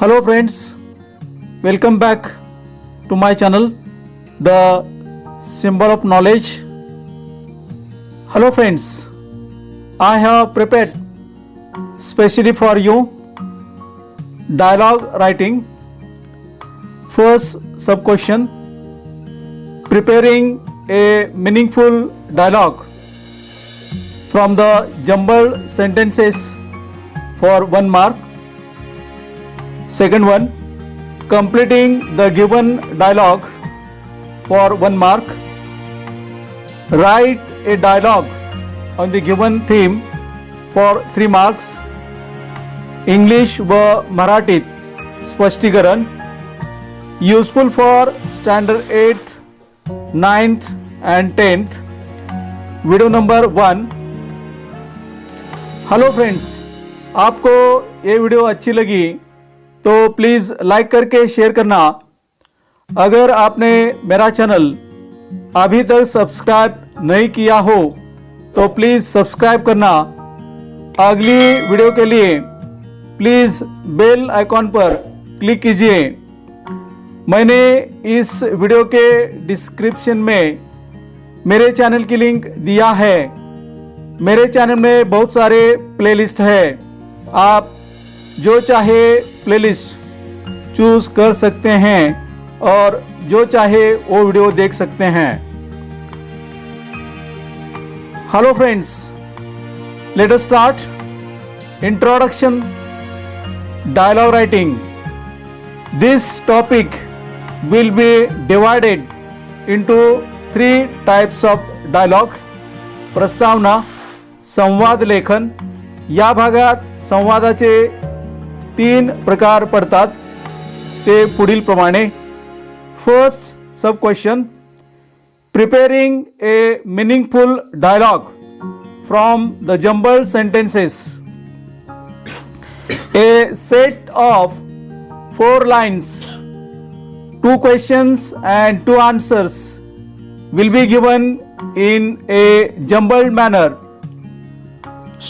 Hello friends, welcome back to my channel, The Symbol of Knowledge. Hello friends, I have prepared specially for you dialogue writing. First sub question, preparing a meaningful dialogue from the jumbled sentences for 1 mark. Second one, completing the given dialogue for 1 mark. Write a dialogue on the given theme for 3 marks. English व मराठीत स्पष्टीकरण useful for standard 8th, 9th and 10th. Video number 1. Hello friends, आपको ये video अच्छी लगी तो please like करके share करना. अगर आपने मेरा चैनल अभी तक सब्सक्राइब नहीं किया हो तो प्लीज़ सब्सक्राइब करना. अगली वीडियो के लिए प्लीज़ बेल आइकॉन पर क्लिक कीजिए. मैंने इस वीडियो के डिस्क्रिप्शन में मेरे चैनल की लिंक दिया है. मेरे चैनल में बहुत सारे प्लेलिस्ट है. आप जो चाहे प्लेलिस्ट चूज कर सकते हैं और जो चाहे वो वीडियो देख सकते हैं. Hello friends, let us start. Introduction, dialogue writing. This topic will be divided into 3 types of dialogue. प्रस्तावना, संवाद लेखन. या भागात संवादाचे 3 प्रकार पडतात. ते पुढील प्रमाणे. First sub question, preparing a meaningful dialogue from the jumbled sentences. A set of 4 lines, 2 questions and 2 answers will be given in a jumbled manner.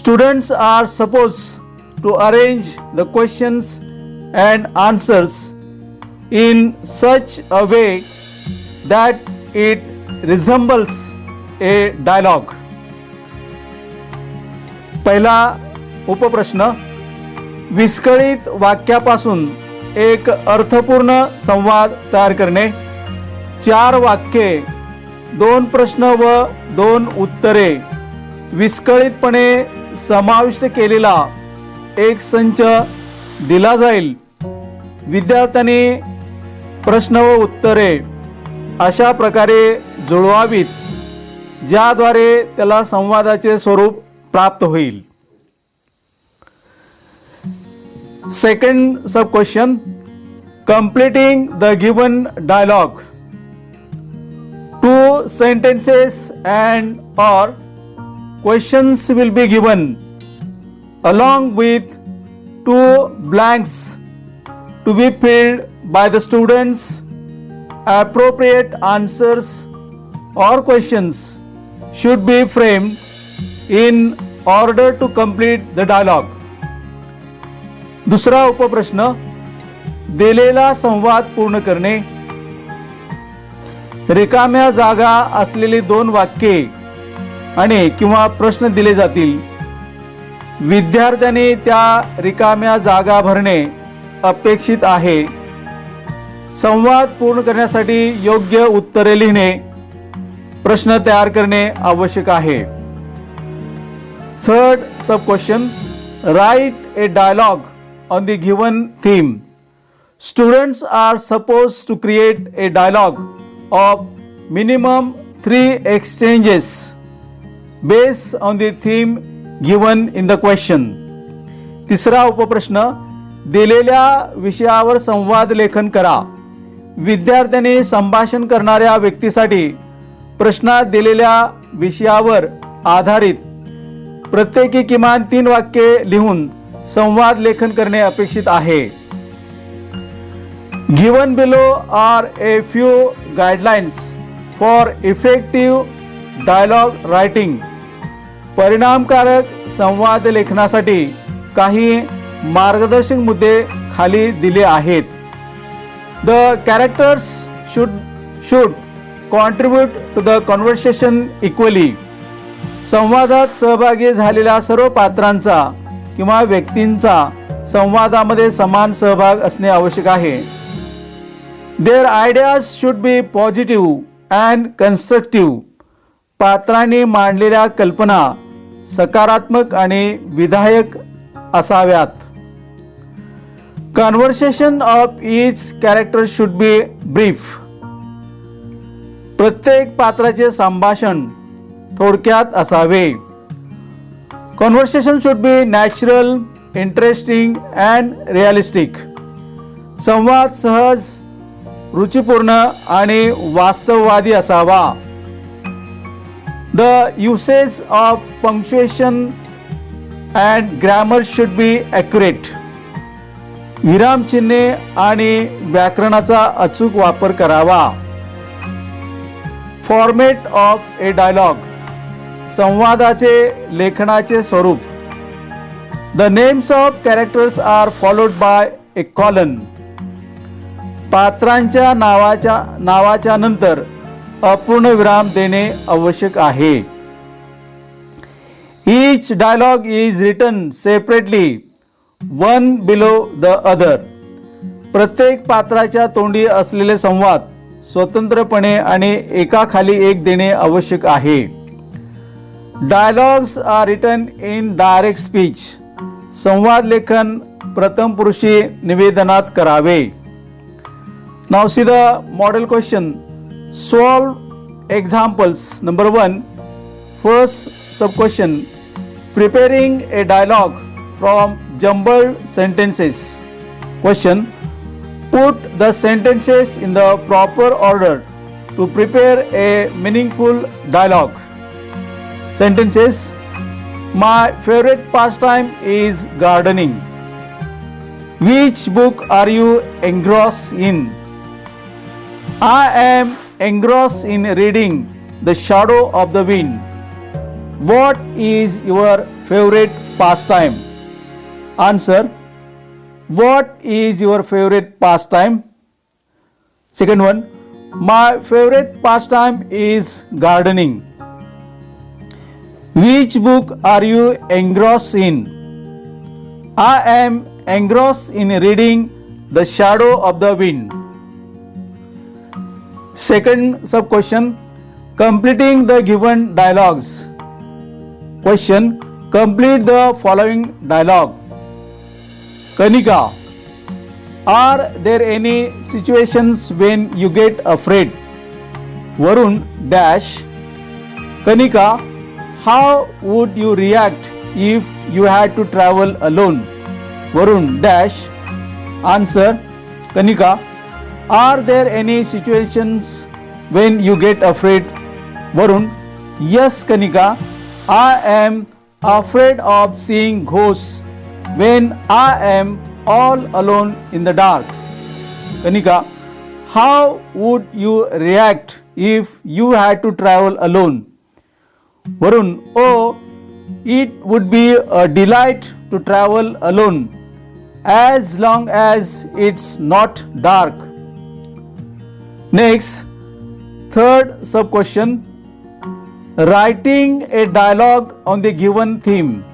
Students are supposed to arrange the questions and answers in such a way that it resembles a dialogue. पहिला उपप्रश्न, विस्कळीत वाक्यापासून एक अर्थपूर्ण संवाद तयार करणे. 4 वाक्ये, 2 प्रश्न व 2 उत्तरे विस्कळीतपणे समाविष्ट केलेला एक संच दिला जाईल. विद्यार्थ्यांनी प्रश्न व उत्तरे अशा प्रकारे जुळवावीत ज्याद्वारे त्याला संवादाचे स्वरूप प्राप्त होईल. Second sub question, completing the given dialogue. 2 sentences and or questions will be given along with 2 blanks to be filled by the students. Appropriate answers or questions should be framed in order to complete the dialogue. दुसरा उपप्रश्न, दिलेला संवाद पूर्ण करणे. रिकाम्या जागा असलेली 2 वाक्ये आणि किंवा प्रश्न दिले जातील. विद्यार्थ्यांनी त्या रिकाम्या जागा भरणे अपेक्षित आहे. संवाद पूर्ण करण्यासाठी योग्य उत्तरे लिहिणे, प्रश्न तयार करणे आवश्यक आहे. Third sub question, write a dialogue on the given theme. Students are supposed to create a dialogue of minimum 3 exchanges based on the theme given in the question. तिसरा उपप्रश्न, दिलेल्या विषयावर संवाद लेखन करा. विद्यार्थ्यांनी संभाषण करणाऱ्या व्यक्तीसाठी प्रश्नात दिलेल्या विषयावर आधारित प्रत्येकी किमान 3 वाक्ये लिहून संवाद लेखन करणे अपेक्षित आहे. Given below are a few guidelines for effective dialogue writing. परिणामकारक संवाद लेखनासाठी काही मार्गदर्शक मुद्दे खाली दिले आहेत. The characters should contribute to the conversation equally. संवादात सहभागी झालेल्या सर्व पात्रांचा किंवा व्यक्तींचा संवादामध्ये समान सहभाग असणे आवश्यक आहे. Their ideas should be positive and constructive. पात्रांनी मांडलेल्या कल्पना सकारात्मक आणि विधायक असाव्यात. Conversation of each character should be brief. प्रत्येक पात्राचे संभाषण थोडक्यात असावे. Conversation should be natural, interesting and realistic. संवाद सहज, रुचिपूर्ण आणि वास्तववादी असावा. The usage of punctuation and grammar should be accurate. विरामचिन्हे आणि व्याकरणाचा अचूक वापर करावा. Format of a dialogue. संवादाचे लेखनाचे स्वरूप. The names of characters are followed by a colon. पात्रांच्या नावाच्या नंतर अपूर्ण विराम देणे आवश्यक आहे. Each dialogue is written separately, one below the other. प्रत्येक पात्राच्या तोंडी असलेले संवाद स्वतंत्रपणे आणि एकाखाली एक देणे आवश्यक आहे. Dialogues are written in direct speech. संवाद लेखन प्रथम पुरुषी निवेदनात करावे. Now see the model question. Solve examples. Number 1. First sub question. Preparing a dialogue from jumbled sentences. Question. Put the sentences in the proper order to prepare a meaningful dialogue. Sentences. My favorite pastime is gardening. Which book are you engrossed in? I am engrossed in reading The Shadow of the Wind. What is your favorite pastime? Answer. What is your favorite pastime? Second one. My favorite pastime is gardening. Which book are you engrossed in? I am engrossed in reading The Shadow of the Wind. Second sub question. Completing the given dialogues. Question. Complete the following dialogue. Kanika. Are there any situations when you get afraid? Varun dash. Kanika. How would you react if you had to travel alone? Varun dash. Answer. Kanika. Are there any situations when you get afraid? Varun. Yes, Kanika. I am afraid of seeing ghosts when I am all alone in the dark. Kanika. How would you react if you had to travel alone? Varun. Oh, it would be a delight to travel alone as long as it's not dark. Next, third sub question. Writing a dialogue on the given theme.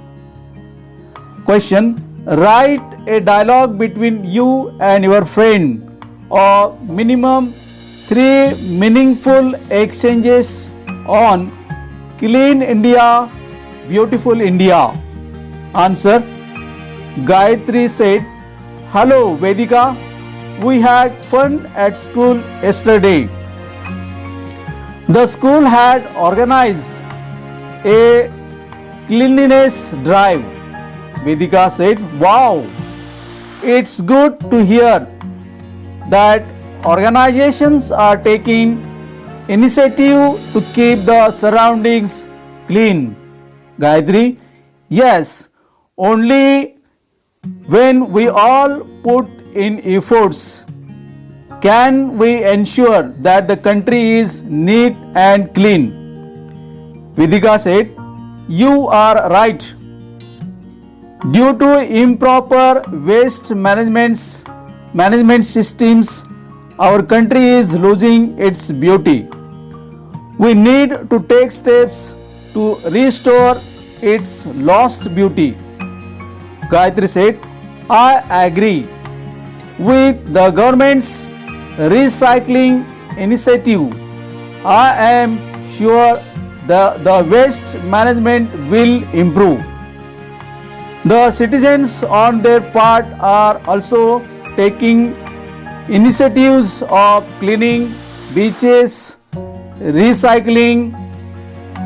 Question. Write a dialogue between you and your friend, or minimum 3 meaningful exchanges on Clean India, Beautiful India. Answer. Gayatri said, "Hello Vedika, we had fun at school yesterday. The school had organized a cleanliness drive." Vedika said, "Wow, it's good to hear that organizations are taking initiative to keep the surroundings clean." Gayatri. Yes, only when we all put in efforts can we ensure that the country is neat and clean. Vedika said, "You are right. Due to improper waste management systems, our country is losing its beauty. We need to take steps to restore its lost beauty. Gayatri said, I agree with the government's recycling initiative. I am sure the waste management will improve. The citizens on their part are also taking initiatives of cleaning beaches, recycling,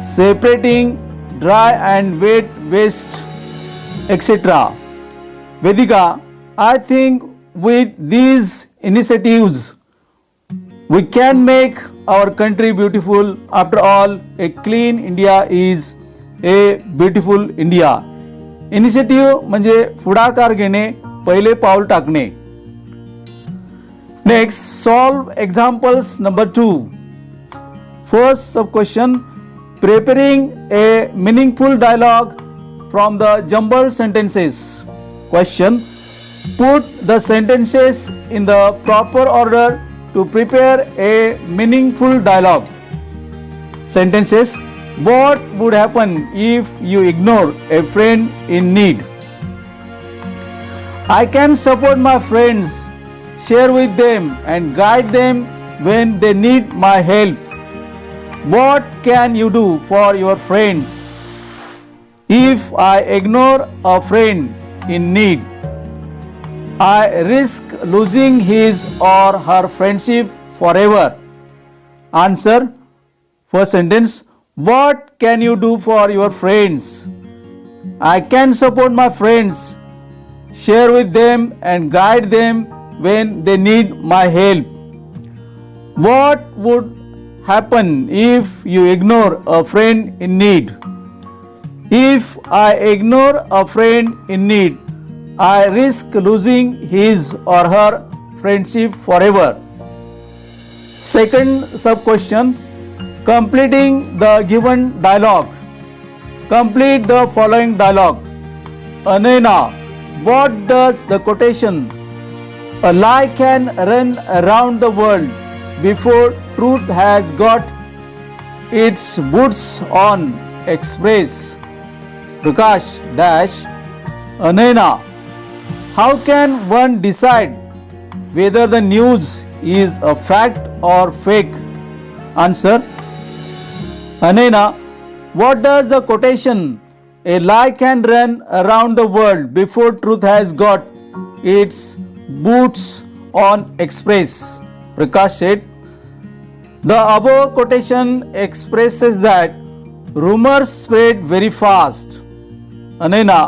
separating dry and wet waste, etc. Vedika, I think with these initiatives, we can make our country beautiful. After all, a clean India is a beautiful India. Initiative म्हणजे पुढाकार घेणे, पहिले पाऊल टाकणे. Next, solve examples number 2. First sub question, preparing a meaningful dialogue from the jumbled sentences. Question, put the sentences in the proper order to prepare a meaningful dialogue. Sentences: what would happen if you ignore a friend in need? I can support my friends, share with them and guide them when they need my help. What can you do for your friends? If I ignore a friend in need, I risk losing his or her friendship forever. Answer. First sentence, what can you do for your friends? I can support my friends, share with them and guide them when they need my help. What would happen if you ignore a friend in need? If I ignore a friend in need, I risk losing his or her friendship forever. Second sub question, completing the given dialogue. Complete the following dialogue. Anena, what does the quotation "a lie can run around the world before truth has got its boots on" express? Prakash dash. Anena, how can one decide whether the news is a fact or fake? Answer. Anena, what does the quotation "a lie can run around the world before truth has got its boots on" express? Prakash said, the above quotation expresses that rumors spread very fast. Anena,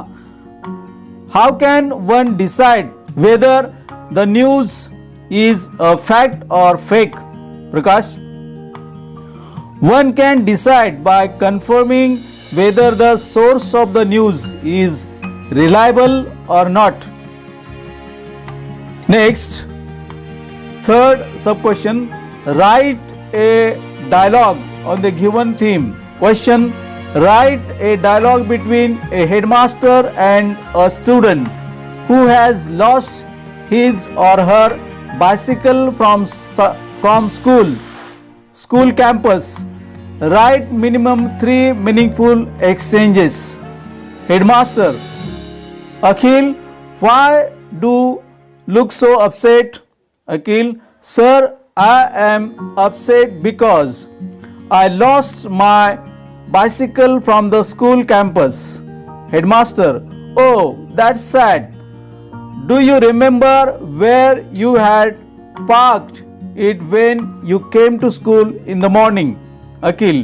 how can one decide whether the news is a fact or fake? Prakash, one can decide by confirming whether the source of the news is reliable or not. Next, third sub question, write a dialogue on the given theme. Question, write a dialogue between a headmaster and a student who has lost his or her bicycle from school campus. Write minimum 3 meaningful exchanges. Headmaster, Akhil, why do look so upset? Akhil, sir, I am upset because I lost my bicycle from the school campus. Headmaster, oh, that's sad. Do you remember where you had parked it when you came to school in the morning? Akhil,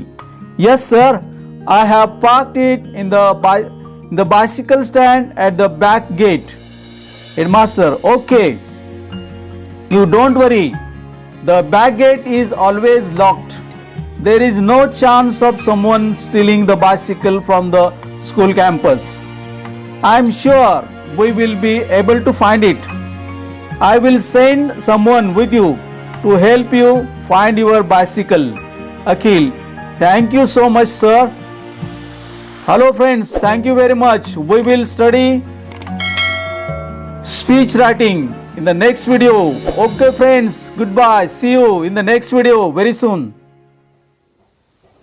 yes sir, I have parked it in the bicycle stand at the back gate. Headmaster, okay, you don't worry, the back gate is always locked. There is no chance of someone stealing the bicycle from the school campus. I am sure we will be able to find it. I will send someone with you to help you find your bicycle. Akhil, thank you so much, sir. Hello friends, thank you very much. We will study speech writing in the next video. Okay friends, goodbye. See you in the next video very soon.